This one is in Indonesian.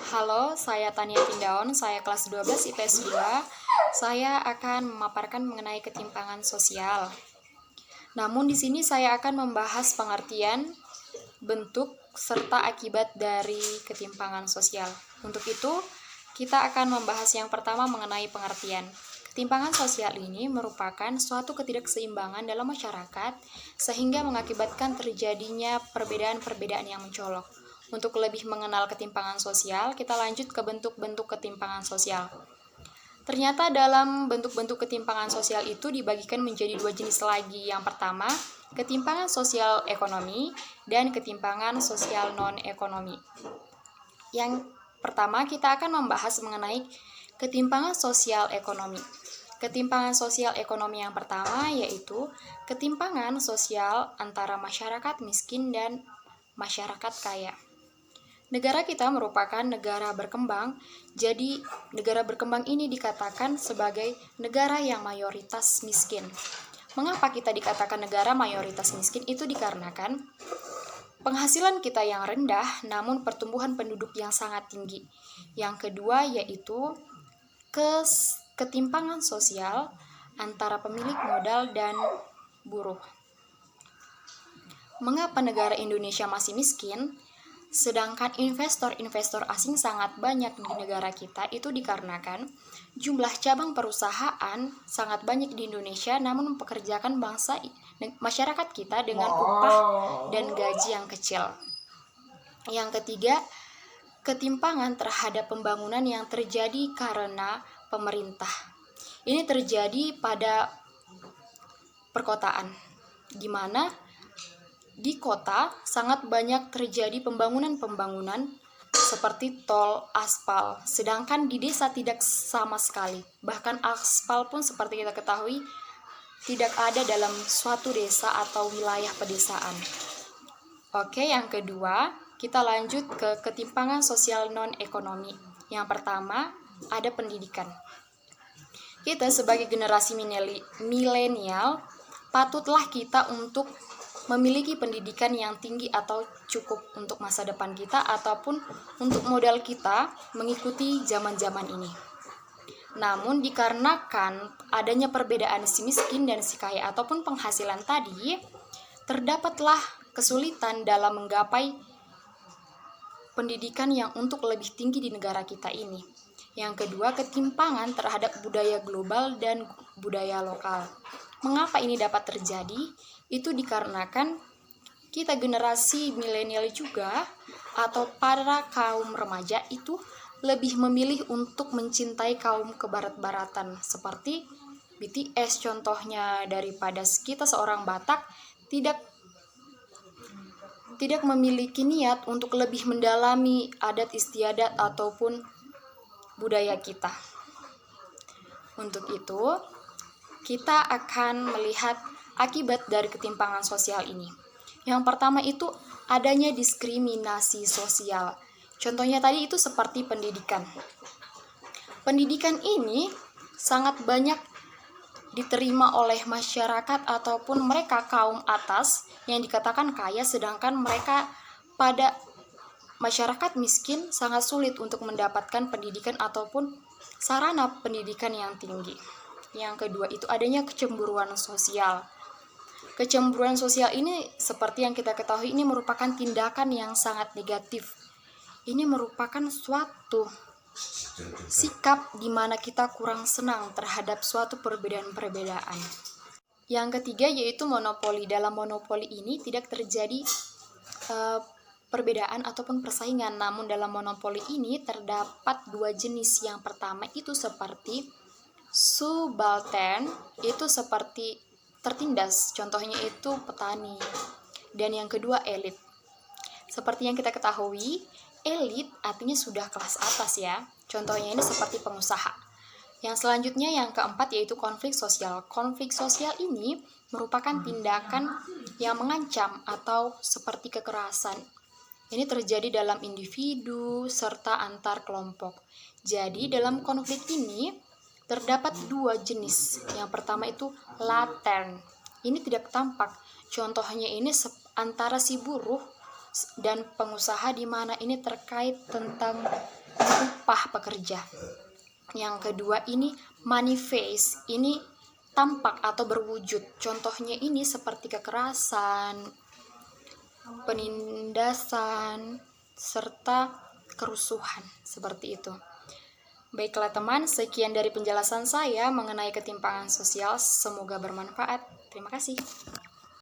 Halo, saya Tania Tindaon, saya kelas 12 IPS 2. Saya akan memaparkan mengenai ketimpangan sosial. Namun di sini saya akan membahas pengertian, bentuk, serta akibat dari ketimpangan sosial. Untuk itu, kita akan membahas yang pertama mengenai pengertian. Ketimpangan sosial ini merupakan suatu ketidakseimbangan dalam masyarakat sehingga mengakibatkan terjadinya perbedaan-perbedaan yang mencolok. Untuk lebih mengenal ketimpangan sosial, kita lanjut ke bentuk-bentuk ketimpangan sosial. Ternyata dalam bentuk-bentuk ketimpangan sosial itu dibagikan menjadi dua jenis lagi. Yang pertama, ketimpangan sosial ekonomi dan ketimpangan sosial non-ekonomi. Yang pertama, kita akan membahas mengenai ketimpangan sosial ekonomi. Ketimpangan sosial ekonomi yang pertama yaitu ketimpangan sosial antara masyarakat miskin dan masyarakat kaya. Negara kita merupakan negara berkembang, jadi negara berkembang ini dikatakan sebagai negara yang mayoritas miskin. Mengapa kita dikatakan negara mayoritas miskin? Itu dikarenakan penghasilan kita yang rendah, namun pertumbuhan penduduk yang sangat tinggi. Yang kedua yaitu ketimpangan sosial antara pemilik modal dan buruh. Mengapa negara Indonesia masih miskin? Sedangkan investor-investor asing sangat banyak di negara kita, itu dikarenakan jumlah cabang perusahaan sangat banyak di Indonesia, namun mempekerjakan masyarakat kita dengan upah dan gaji yang kecil. Yang ketiga, ketimpangan terhadap pembangunan yang terjadi karena pemerintah. Ini terjadi pada perkotaan, di mana di kota sangat banyak terjadi pembangunan seperti tol, aspal, sedangkan di desa tidak sama sekali. Bahkan aspal pun seperti kita ketahui tidak ada dalam suatu desa atau wilayah pedesaan. Oke, yang kedua, kita lanjut ke ketimpangan sosial non-ekonomi. Yang pertama, ada pendidikan. Kita sebagai generasi milenial, patutlah kita untuk memiliki pendidikan yang tinggi atau cukup untuk masa depan kita ataupun untuk modal kita mengikuti zaman-zaman ini. Namun dikarenakan adanya perbedaan si miskin dan si kaya ataupun penghasilan tadi, terdapatlah kesulitan dalam menggapai pendidikan yang untuk lebih tinggi di negara kita ini. Yang kedua, ketimpangan terhadap budaya global dan budaya lokal. Mengapa ini dapat terjadi? Itu dikarenakan kita generasi milenial juga atau para kaum remaja itu lebih memilih untuk mencintai kaum kebarat-baratan seperti BTS contohnya, daripada kita seorang Batak tidak memiliki niat untuk lebih mendalami adat istiadat ataupun budaya kita. Untuk itu, kita akan melihat akibat dari ketimpangan sosial ini. Yang pertama itu adanya diskriminasi sosial. Contohnya tadi itu seperti pendidikan. Pendidikan ini sangat banyak diterima oleh masyarakat ataupun mereka kaum atas yang dikatakan kaya, sedangkan mereka pada masyarakat miskin sangat sulit untuk mendapatkan pendidikan ataupun sarana pendidikan yang tinggi. Yang kedua itu adanya kecemburuan sosial. Kecemburuan sosial ini seperti yang kita ketahui ini merupakan tindakan yang sangat negatif. Ini merupakan suatu sikap di mana kita kurang senang terhadap suatu perbedaan-perbedaan. Yang ketiga yaitu monopoli. Dalam monopoli ini tidak terjadi perbedaan ataupun persaingan, namun dalam monopoli ini terdapat dua jenis. Yang pertama itu seperti subaltern, itu seperti tertindas, contohnya itu petani. Dan yang kedua elit. Seperti yang kita ketahui, elit artinya sudah kelas atas ya. Contohnya ini seperti pengusaha. Yang selanjutnya yang keempat yaitu konflik sosial. Konflik sosial ini merupakan tindakan yang mengancam atau seperti kekerasan. Ini terjadi dalam individu serta antar kelompok. Jadi dalam konflik ini terdapat dua jenis. Yang pertama itu laten. Ini tidak tampak. Contohnya ini antara si buruh dan pengusaha, di mana ini terkait tentang upah pekerja. Yang kedua ini manifest, ini tampak atau berwujud. Contohnya ini seperti kekerasan, penindasan, serta kerusuhan, seperti itu. Baiklah teman, sekian dari penjelasan saya mengenai ketimpangan sosial. Semoga bermanfaat. Terima kasih.